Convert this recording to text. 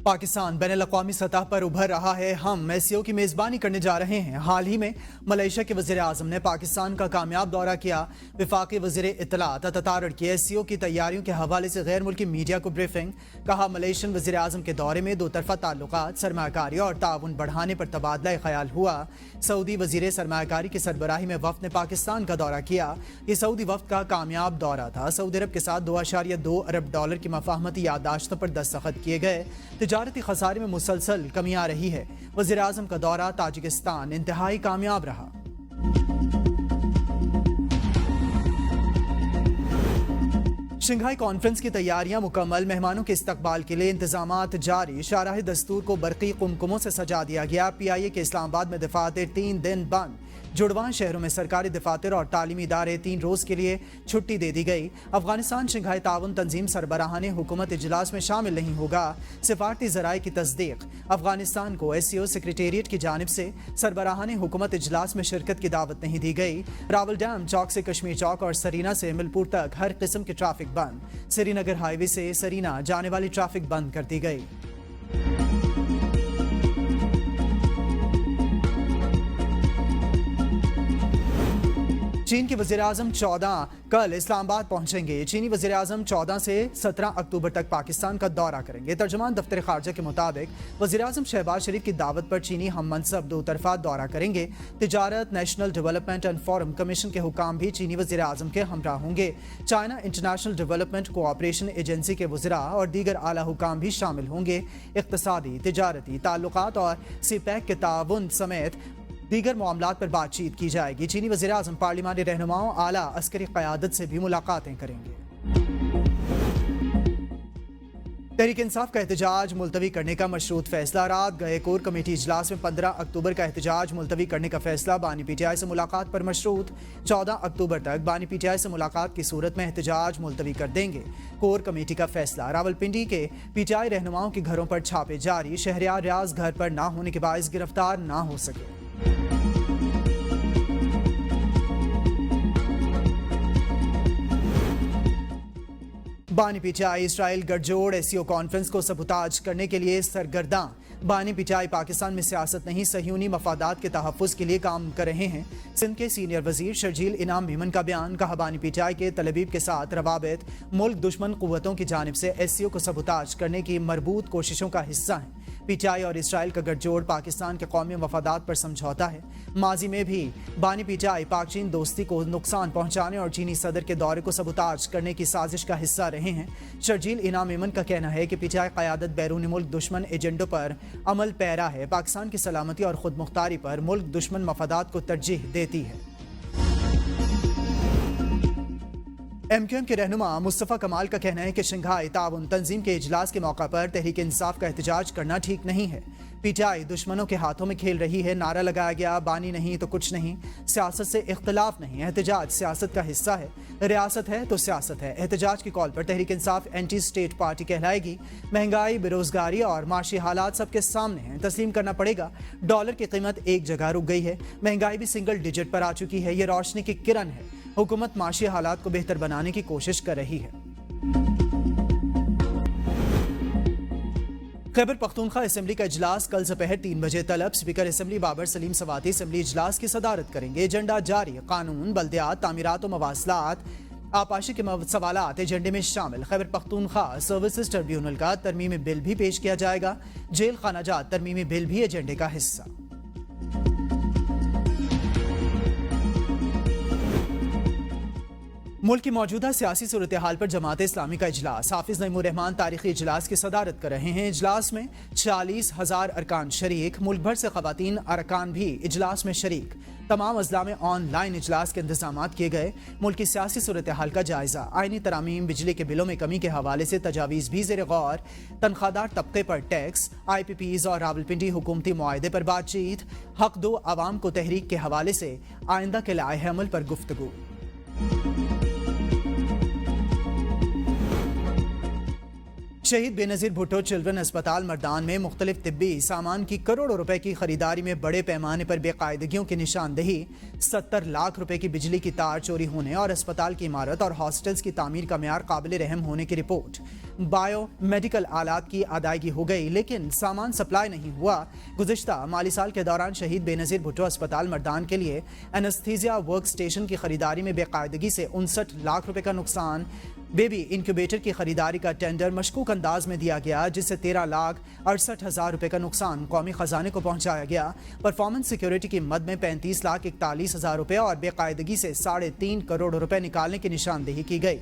पाकिस्तान बैनुल-अक़वामी सतह पर उभर रहा है। हम एससीओ की मेज़बानी करने जा रहे हैं। हाल ही में मलेशिया के वज़ीर आज़म ने पाकिस्तान का कामयाब दौरा किया। वफाकी वज़ीर इत्तलात अतातारड़ की एससीओ की तैयारियों के हवाले से गैर मुल्की मीडिया को ब्रीफिंग। कहा, मलेशियन वज़ीर आज़म के दौरे में दो तरफ़ा ताल्लुकात, सरमायाकारी और ताउन बढ़ाने पर तबादला ख्याल हुआ। सऊदी वज़ीर सरमायाकारी की सरबराही में वफ़द ने पाकिस्तान का दौरा किया। ये सऊदी वफ़द का कामयाब दौरा था। सऊदी अरब के साथ $2.2 अरब की मफाहमती याददाश्तों पर दस्तखत किए गए। तिजारती खसारे में मुसलसल कमी आ रही है। वज़ीर आज़म का दौरा ताजिकिस्तान इंतहाई कामयाब रहा। शंघाई कॉन्फ्रेंस की तैयारियां मुकम्मल। मेहमानों के इस्तकबाल के लिए इंतजामात जारी। शाहराह दस्तूर को बरकी कुमकुमों से सजा दिया गया। PIA के इस्लामाबाद में दफातर 3 दिन बंद। जुड़वां शहरों में सरकारी दफातर और तालीमी इदारे 3 रोज के लिए छुट्टी दे दी गई। अफगानिस्तान शंघाई ताउन तंजीम सरबराहान हुकूमत इजलास में शामिल नहीं होगा। सिफारती ज़राए की तस्दीक। अफगानिस्तान को SCO सेक्रेटेरिएट की जानिब से सरबराहान हुकूमत इजलास में शिरकत की दावत नहीं दी गई। रावल डैम चौक से कश्मीर चौक और सरीना से मिलपुर तक हर किस्म की ट्रैफिक बंद। श्रीनगर हाईवे से सरीना जाने वाली ट्रैफिक बंद कर दी गई। चीन के वज़ीर आज़म 14 कल इस्लामाबाद पहुंचेंगे। चीनी वज़ीर आज़म 14 से 17 अक्टूबर तक पाकिस्तान का दौरा करेंगे। तर्जुमान दफ्तर खारजा के मुताबिक वज़ीर आज़म शहबाज शरीफ की दावत पर चीनी हम मनसब दो तरफा दौरा करेंगे। तिजारत, national development and reform commission के हुकाम भी चीनी वज़ीर आज़म के हमरा होंगे। China international development cooperation agency के वज़रा और दीगर आला हुकाम भी शामिल होंगे। इक़्तिसादी, तिजारती ताल्लुकात और CPEC के ताउन समेत दीगर मामलात पर बातचीत की जाएगी। चीनी वज़ीर आज़म पार्लिमानी रहनुमाओं, आला अस्करी क़यादत से भी मुलाकातें करेंगे। तहरीक इंसाफ का एहतजाज मुलतवी करने का मशरूत फैसला। रात गए कोर कमेटी इजलास में 15 अक्टूबर का एहतजाज मुलतवी करने का फैसला। बानी PTI से मुलाकात पर मशरूत। 14 अक्टूबर तक बानी PTI से मुलाकात की सूरत में एहतजाज मुलतवी कर देंगे। कोर कमेटी का फैसला। रावलपिंडी के PTI रहनुमाओं के घरों पर छापे जारी। शहरियार रियाज घर पर ना होने के बायस गिरफ्तार ना हो सके। बानी PTI इसराइल गठजोड़ SCO कॉन्फ्रेंस को सबुताज करने के लिए सरगर्दां। बानी PTI पाकिस्तान में सियासत नहीं, सह्यूनी मफादात के तहफ़्फ़ुज़ के लिए काम कर रहे हैं। सिंध के सीनियर वजीर शर्जील इनाम मेमन का बयान। कहा, बानी PTI के तलबीब के साथ रवाबित मुल्क दुश्मन कुव्वतों की जानिब से SCO को सबुताज करने की मरबूत कोशिशों का हिस्सा है। PTI और इसराइल का गठजोड़ पाकिस्तान के कौमी मफादात पर समझौता है। माजी में भी बानी PTI पाक चीन दोस्ती को नुकसान पहुंचाने और चीनी सदर के दौरे को सबुताज करने की साजिश का हिस्सा रहे हैं। शर्जील इनाम मेमन का कहना है कि PTI क़यादत बैरूनी मुल्क दुश्मन एजेंडों पर अमल पैरा है। पाकिस्तान की सलामती और खुद मुख्तारी पर मुल्क दुश्मन मफादात को तरजीह देती है। MQM के रहनुमा मुस्तफ़ा कमाल का कहना है कि शंघाई ताउन तंजीम के इजलास के मौका पर तहरीक इंसाफ का एहतजाज करना ठीक नहीं है। PTI दुश्मनों के हाथों में खेल रही है। नारा लगाया गया, बानी नहीं तो कुछ नहीं। सियासत से इख्तलाफ नहीं, एहतजाज सियासत का हिस्सा है। रियासत है तो सियासत है। एहतजाज की कॉल पर Tehreek Insaf anti state party कहलाएगी। महंगाई, बेरोजगारी और माशी हालात सबके सामने हैं। तस्लीम करना पड़ेगा, डॉलर की कीमत एक जगह रुक गई है। महंगाई भी सिंगल डिजिट पर आ चुकी है। ये रोशनी की किरण है। हुकूमत माशी हालात को बेहतर बनाने की कोशिश कर रही है। खैबर पख्तूनख्वा असेंबली का इजलास कल दोपहर 3 बजे तलब। Speaker assembly Babar Saleem Swati assembly इजलास की सदारत करेंगे। एजेंडा जारी। कानून, बल्दियात, तामीरात और मवासलात, आपाशी के सवालात एजेंडे में शामिल। खैबर पख्तूनख्वा सर्विसेज ट्रिब्यूनल का तरमीमी बिल भी पेश किया जाएगा। जेल खानाजात तरमीमी बिल भी एजेंडे का हिस्सा। मुल्क की मौजूदा सियासी सूरत हाल पर जमात इस्लामी का इजलास। हाफिज नईमुर रहमान तारीखी इजलास की सदारत कर रहे हैं। इजलास में 40,000 अरकान शरीक। मुल्क भर से खवातीन अरकान भी इजलास में शरीक। तमाम अजला में ऑनलाइन इजलास के इंतजाम किए गए। मुल्क की सियासी सूरत हाल का जायजा। आईनी तरामीम, बिजली के बिलों में कमी के हवाले से तजावीज़ भी ज़ेर गौर। तनख्वाहदार तबके पर टैक्स, IPPs और रावलपिंडी हुकूमती मुआहदे पर बातचीत। हक दो आवाम को तहरीक के हवाले से आइंदा के लाए अमल पर गुफ्तगू। शहीद बेनज़ीर भुट्टो चिल्ड्रन अस्पताल मर्दान में मुख्तलिफ तिब्बी सामान की करोड़ों रुपए की खरीदारी में बड़े पैमाने पर बेकायदगियों की निशानदेही, 70 लाख रुपए की बिजली की तार चोरी होने और अस्पताल की इमारत और हॉस्टल्स की तामीर का मेयार काबिल रहम होने की रिपोर्ट। बायो मेडिकल आलात की अदायगी हो गई लेकिन सामान सप्लाई नहीं हुआ। गुज़िश्ता माली साल के दौरान शहीद बेनज़ीर भुट्टो अस्पताल मर्दान के लिए एनेस्थीसिया वर्क स्टेशन की खरीदारी में बेकायदगी से 59 लाख रुपए का नुकसान। बेबी इंक्यूबेटर की खरीदारी का टेंडर मशकूक अंदाज में दिया गया जिससे 13,68,000 रुपए का नुकसान कौमी खजाने को पहुंचाया गया। परफॉर्मेंस सिक्योरिटी की मद में 35,41,000 रुपए और बेकायदगी से 3.5 करोड़ रुपए निकालने की निशानदेही की गई।